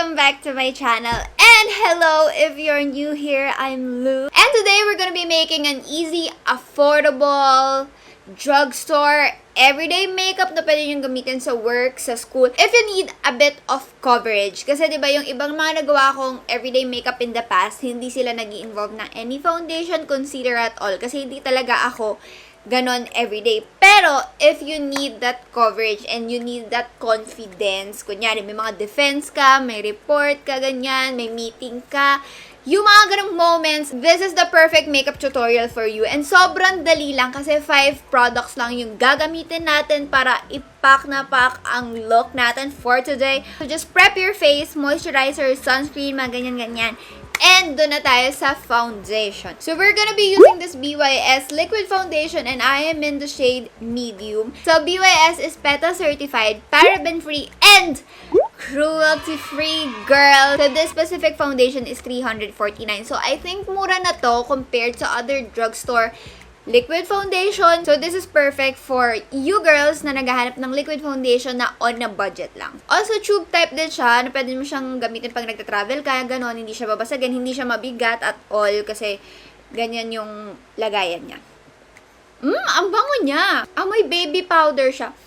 welcome back to my channel. And hello if you're new here, I'm Lou. And today we're gonna be making an easy, affordable, drugstore, everyday makeup na pwede nyo gamitin sa work, sa school, if you need a bit of coverage. Kasi diba yung ibang mga nagawa kong everyday makeup in the past, hindi sila nag-i-involve ng any foundation, concealer at all. Kasi hindi talaga ako ganon everyday. Pero, if you need that coverage and you need that confidence, kunyari, may mga defense ka, may report ka, ganyan, may meeting ka, yung mga ganong moments, this is the perfect makeup tutorial for you. And sobrang dali lang kasi 5 products lang yung gagamitin natin para i-pack na pack ang look natin for today. So, just prep your face, moisturizer, sunscreen, mga ganyan-ganyan. And doon na tayo sa foundation. So, we're gonna be using this BYS liquid foundation and I am in the shade medium. So, BYS is PETA certified, paraben-free, and cruelty-free, girl. So, this specific foundation is $349. So, I think mura na to compared to other drugstore liquid foundation. So, this is perfect for you girls na naghahanap ng liquid foundation na on a budget lang. Also, tube type din siya na pwede mo siyang gamitin pag nagta-travel ka, ganon. Hindi siya babasagin, hindi siya mabigat at all kasi ganyan yung lagayan niya. Ang bango niya. Amoy baby powder siya.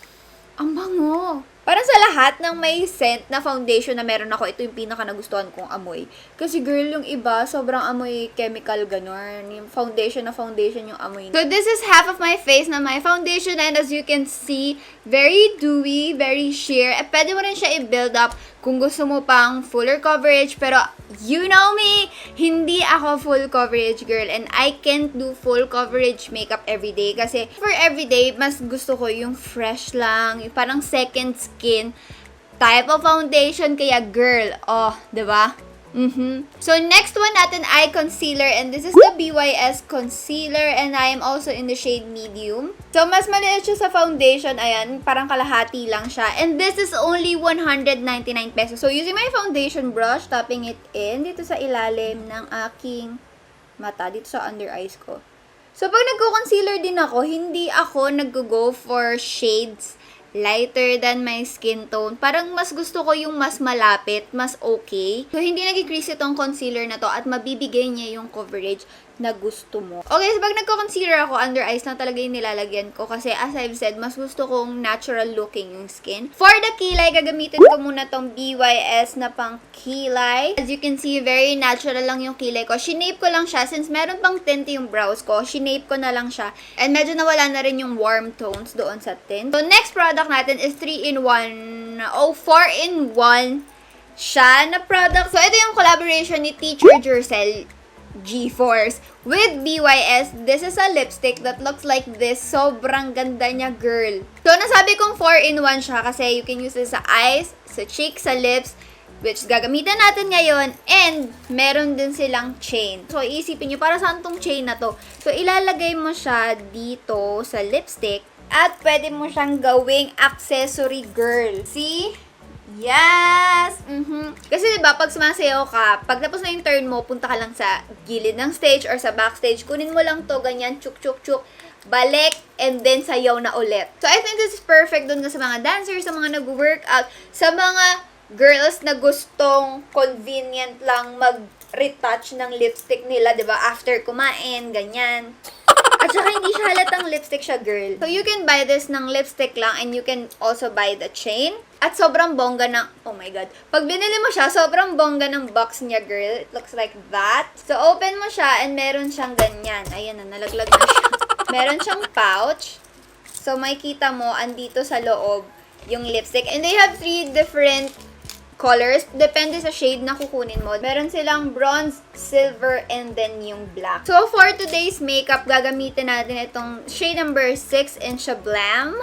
Ang bango. Parang sa lahat ng may scent na foundation na meron ako, ito yung pinaka nagustuhan kong amoy. Kasi girl, yung iba, sobrang amoy chemical ganon. Yung foundation na foundation yung amoy. So this is half of my face na my foundation and as you can see, very dewy, very sheer. Pwede mo rin siya i-build up kung gusto mo pang fuller coverage. Pero you know me, hindi ako full coverage girl and I can't do full coverage makeup everyday. Kasi for everyday, mas gusto ko yung fresh lang, yung parang second skin type of foundation. Kaya girl, oh, diba? So, next one natin ay concealer and this is the BYS concealer and I am also in the shade medium. So, mas maliit siya sa foundation. Ayan, parang kalahati lang siya. And this is only 199 pesos. So, using my foundation brush, tapping it in dito sa ilalim ng aking mata, dito sa under eyes ko. So, pag nagko-concealer din ako, hindi ako nag-go for shades lighter than my skin tone. Parang mas gusto ko yung mas malapit, mas okay. So, hindi nag-crease itong concealer na to at mabibigay niya yung coverage na gusto mo. Okay, so pag nagko-concealer ako, under eyes lang talaga yung nilalagyan ko kasi as I've said, mas gusto kong natural looking yung skin. For the kilay, gagamitin ko muna tong BYS na pang kilay. As you can see, very natural lang yung kilay ko. Shinape ko lang siya since meron pang tint yung brows ko. Shinape ko na lang siya. And medyo nawala na rin yung warm tones doon sa tint. So, next product natin is 3-in-1. Oh, 4-in-1 siya na product. So, ito yung collaboration ni Teacher Jercel G-Force with BYS. This is a lipstick that looks like this. Sobrang ganda niya, girl. So, nasabi kong 4-in-1 siya kasi you can use this sa eyes, sa cheeks, sa lips, which gagamitan natin ngayon. And, meron din silang chain. So, iisipin nyo, para saan tong chain na to? So, ilalagay mo siya dito sa lipstick at pwede mo siyang gawing accessory, girl. See? Yes! Kasi diba, pag sumasayaw ka, pag tapos na yung turn mo, punta ka lang sa gilid ng stage or sa backstage, kunin mo lang to, ganyan, chuk, chuk, chuk, balik, and then sayaw na ulit. So, I think this is perfect dun sa mga dancers, sa mga nag-workout, sa mga girls na gustong convenient lang mag-retouch ng lipstick nila, diba, after kumain, ganyan. At saka hindi siya halatang lipstick siya, girl. So, you can buy this ng lipstick lang and you can also buy the chain. At sobrang bongga ng, oh my god. Pag binili mo siya, sobrang bongga ng box niya, girl. It looks like that. So, open mo siya and meron siyang ganyan. Ayan na, nalaglag na siya. Meron siyang pouch. So, makikita mo, andito sa loob yung lipstick. And they have 3 different colors. Depende sa shade na kukunin mo. Meron silang bronze, silver, and then yung black. So, for today's makeup, gagamitin natin itong shade number 6 in Shablam.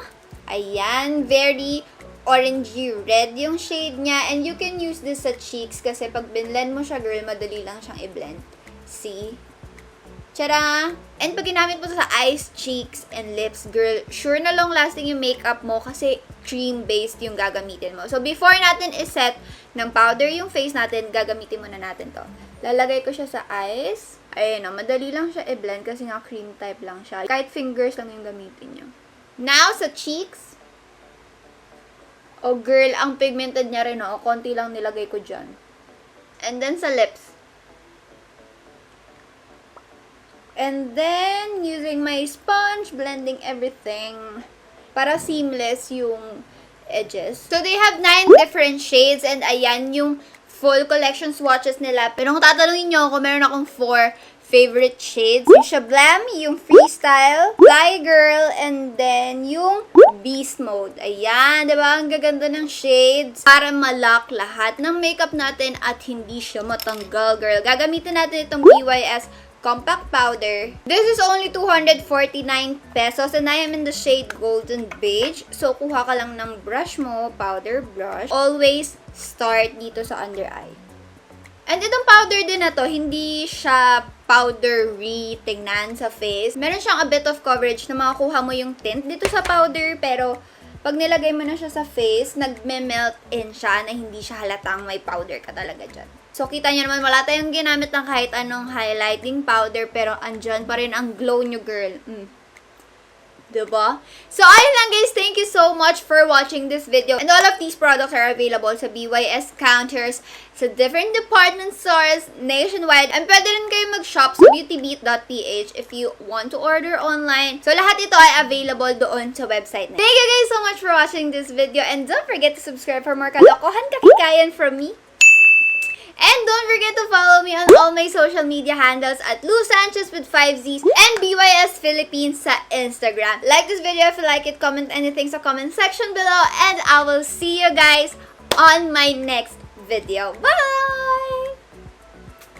Ayan, very orangey red yung shade niya. And you can use this sa cheeks kasi pag binlend mo siya, girl, madali lang siyang i-blend. See? Tara! And pag ginamit mo sa eyes, cheeks, and lips, girl, sure na long-lasting yung makeup mo kasi cream-based yung gagamitin mo. So, before natin iset ng powder yung face natin, gagamitin muna natin to. Lalagay ko siya sa eyes. Ayun o, madali lang siya i-blend kasi nga cream type lang siya. Kahit fingers lang yung gamitin nyo. Now, sa cheeks. Oh girl, ang pigmented niya rin, oh. Konti lang nilagay ko dyan. And then sa lips. And then, using my sponge, blending everything para seamless yung edges. So, they have 9 different shades and ayan yung full collection swatches nila. Pero kung tatanungin nyo ako, meron akong 4 favorite shades. Yung Shablam, yung Freestyle, Fly Girl, and then yung Beast Mode. Ayan, diba? Ang gaganda ng shades para ma-lock lahat ng makeup natin at hindi siya matanggal, girl. Gagamitin natin itong BYS compact powder. This is only 249 pesos and I am in the shade Golden Beige. So, kuha ka lang ng brush mo, powder brush. Always start dito sa under eye. And itong powder din na to, hindi siya powdery tingnan sa face. Meron siyang a bit of coverage na makakuha mo yung tint dito sa powder, pero pag nilagay mo na siya sa face, nagme-melt in siya na hindi siya halatang may powder ka talaga dyan. So, kita nyo naman, wala tayong ginamit ng kahit anong highlighting powder, pero andyan pa rin ang glow nyo, girl. Diba? So, ayun lang guys. Thank you so much for watching this video. And all of these products are available sa BYS counters, sa different department stores, nationwide. And pwede rin kayo mag-shop sa beautybeat.ph if you want to order online. So, lahat ito ay available doon sa website na. Thank you guys so much for watching this video. And don't forget to subscribe for more kalokohan kakikayan from me. And don't forget to follow me on all my social media handles at lousanchezzzz with 5 Z's and BYS Philippines sa Instagram. Like this video if you like it, comment anything sa comment section below, and I will see you guys on my next video. Bye!